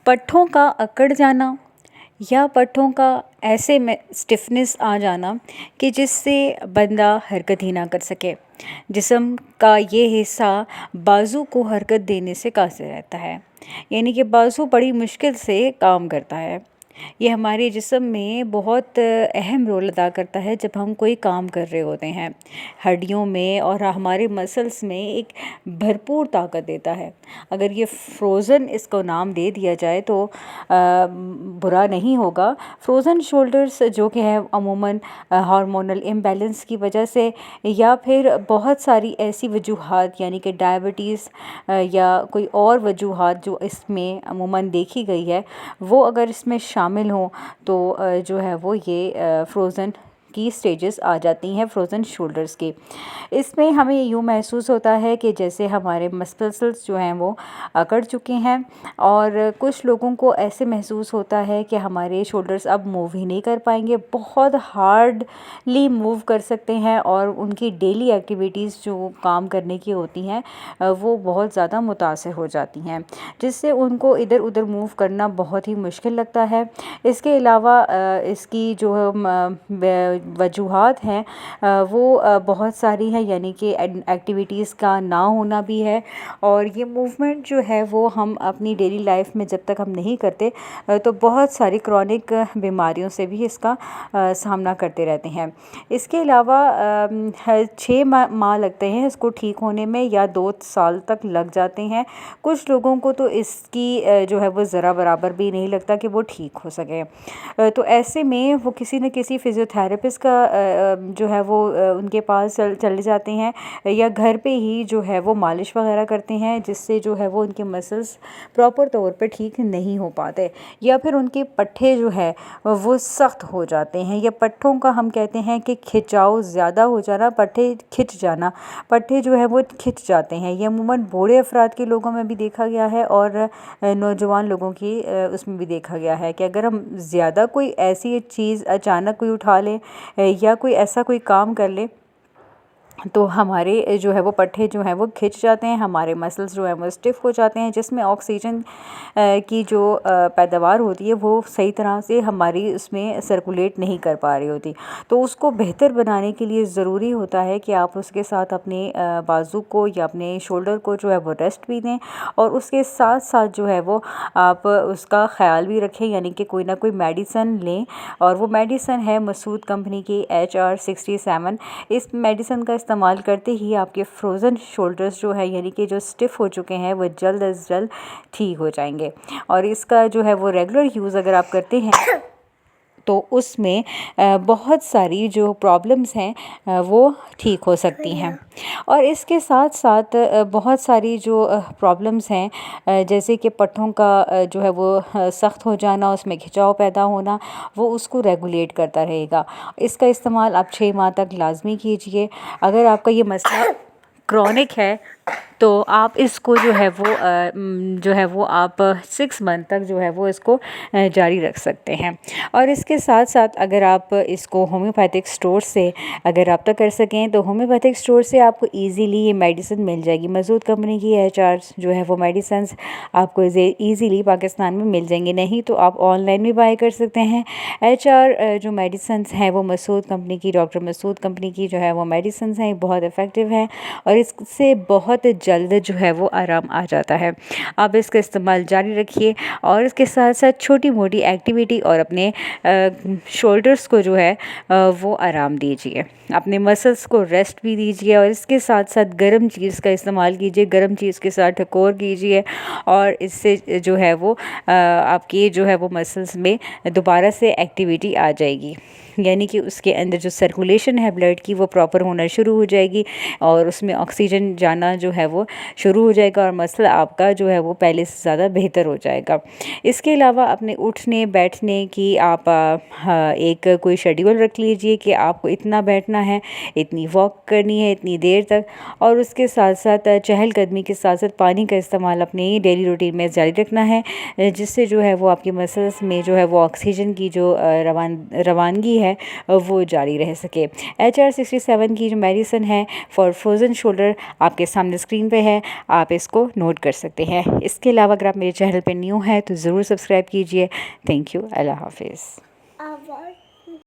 पट्ठों का अकड़ जाना या पट्ठों का ऐसे में स्टिफनेस आ जाना कि जिससे बंदा हरकत ही ना कर सके। जिस्म का ये हिस्सा बाजू को हरकत देने से कासिर रहता है, यानी कि बाजू बड़ी मुश्किल से काम करता है। ये हमारे जिस्म में बहुत अहम रोल अदा करता है जब हम कोई काम कर रहे होते हैं। हड्डियों में और हमारे मसल्स में एक भरपूर ताकत देता है। अगर ये फ्रोज़न इसको नाम दे दिया जाए तो बुरा नहीं होगा। फ्रोज़न शोल्डर्स जो कि है अमूमन हार्मोनल इम्बैलेंस की वजह से या फिर बहुत सारी ऐसी वजूहात यानी कि डायबिटीज़ या कोई और वजूहात जो इसमें अमूमन देखी गई है, वो अगर इसमें शामिल हों तो जो है वो ये फ्रोज़न की स्टेजेस आ जाती हैं, फ्रोज़न शोल्डर्स की। इसमें हमें यूँ महसूस होता है कि जैसे हमारे मसल्स जो हैं वो अकड़ चुके हैं, और कुछ लोगों को ऐसे महसूस होता है कि हमारे शोल्डर्स अब मूव ही नहीं कर पाएंगे, बहुत हार्डली मूव कर सकते हैं और उनकी डेली एक्टिविटीज़ जो काम करने की होती हैं वो बहुत ज़्यादा मुतासर हो जाती हैं, जिससे उनको इधर उधर मूव करना बहुत ही मुश्किल लगता है। इसके अलावा इसकी जो वजूहात हैं वो बहुत सारी हैं, यानी कि एक्टिविटीज़ का ना होना भी है, और ये मूवमेंट जो है वो हम अपनी डेली लाइफ में जब तक हम नहीं करते तो बहुत सारी क्रॉनिक बीमारियों से भी इसका सामना करते रहते हैं। इसके अलावा 6 माह लगते हैं इसको ठीक होने में, या 2 साल तक लग जाते हैं। कुछ लोगों को तो इसकी जो है वो ज़रा बराबर भी नहीं लगता कि वो ठीक हो सके। तो ऐसे में वो किसी न किसी फिज़ियोथेरेपिस्ट का जो है वो उनके पास चले जाते हैं, या घर पे ही जो है वो मालिश वगैरह करते हैं, जिससे जो है वो उनके मसल्स प्रॉपर तौर पे ठीक नहीं हो पाते, या फिर उनके पट्ठे जो है वो सख्त हो जाते हैं, या पट्ठों का हम कहते हैं कि खिंचाव ज़्यादा हो जाना, पट्ठे खिंच जाना, पट्ठे जो है वो खिंच जाते हैं। ये अमूमन बूढ़े अफराद के लोगों में भी देखा गया है और नौजवान लोगों की उसमें भी देखा गया है कि अगर हम ज़्यादा कोई ऐसी चीज़ अचानक कोई उठा लें या कोई ऐसा कोई काम कर लें तो हमारे जो है वो पट्ठे जो हैं वो खिंच जाते हैं, हमारे मसल्स जो हैं वो स्टिफ़ हो जाते हैं, जिसमें ऑक्सीजन की जो पैदावार होती है वो सही तरह से हमारी उसमें सर्कुलेट नहीं कर पा रही होती। तो उसको बेहतर बनाने के लिए ज़रूरी होता है कि आप उसके साथ अपने बाजू को या अपने शोल्डर को जो है वो रेस्ट भी दें, और उसके साथ साथ जो है वो आप उसका ख़्याल भी रखें, यानी कि कोई ना कोई मेडिसन लें, और वो मेडिसन है मसूद कंपनी की HR-67। इस मेडिसन का इस्तेमाल करते ही आपके फ्रोज़न शोल्डर्स जो है, यानी कि जो स्टिफ़ हो चुके हैं, वो जल्द अज़ जल्द ठीक हो जाएंगे। और इसका जो है वो रेगुलर यूज़ अगर आप करते हैं तो उसमें बहुत सारी जो प्रॉब्लम्स हैं वो ठीक हो सकती हैं। और इसके साथ साथ बहुत सारी जो प्रॉब्लम्स हैं जैसे कि पट्ठों का जो है वो सख्त हो जाना, उसमें खिंचाव पैदा होना, वो उसको रेगुलेट करता रहेगा। इसका इस्तेमाल आप 6 माह तक लाजमी कीजिए। अगर आपका ये मसला क्रॉनिक है तो आप इसको जो है वो आप 6 मंथ तक जो है वो इसको जारी रख सकते हैं। और इसके साथ साथ अगर आप इसको होम्योपैथिक स्टोर से अगर रब्ता कर सकें तो होम्योपैथिक स्टोर से आपको इजीली ये मेडिसिन मिल जाएगी। मसूद कंपनी की HR जो है वो मेडिसिन्स आपको इजीली पाकिस्तान में मिल जाएंगे। नहीं तो आप ऑनलाइन भी बाय कर सकते हैं। HR जो मेडिसिन्स हैं वो मसूद कंपनी की, डॉक्टर मसूद कंपनी की जो है वो मेडिसिन्स हैं, बहुत इफ़ेक्टिव हैं और इससे बहुत जल्द जो है वो आराम आ जाता है। आप इसका इस्तेमाल जारी रखिए और इसके साथ साथ छोटी मोटी एक्टिविटी और अपने शोल्डर्स को जो है वो आराम दीजिए, अपने मसल्स को रेस्ट भी दीजिए, और इसके साथ साथ गर्म चीज़ का इस्तेमाल कीजिए, गर्म चीज़ के साथ ठकोर कीजिए, और इससे जो है वो आपकी जो है वो मसल्स में दोबारा से एक्टिविटी आ जाएगी, यानी कि उसके अंदर जो सर्कुलेशन है ब्लड की वो प्रॉपर होना शुरू हो जाएगी और उसमें ऑक्सीजन जाना जो है वो शुरू हो जाएगा और मसल आपका जो है वो पहले से ज़्यादा बेहतर हो जाएगा। इसके अलावा अपने उठने बैठने की आप एक कोई शेड्यूल रख लीजिए कि आपको इतना बैठना है, इतनी वॉक करनी है इतनी देर तक, और उसके साथ साथ चहलकदमी के साथ साथ पानी का इस्तेमाल अपने डेली रूटीन में जारी रखना है, जिससे जो है वो आपके मसल्स में जो है वो ऑक्सीजन की जो रवानगी है वो जारी रह सके। HR-67 की जो मेडिसिन है फॉर फ्रोज़न शोल्डर आपके सामने स्क्रीन पे है, आप इसको नोट कर सकते हैं। इसके अलावा अगर आप मेरे चैनल पे न्यू हैं तो ज़रूर सब्सक्राइब कीजिए। Thank you. अल्लाह हाफिज़।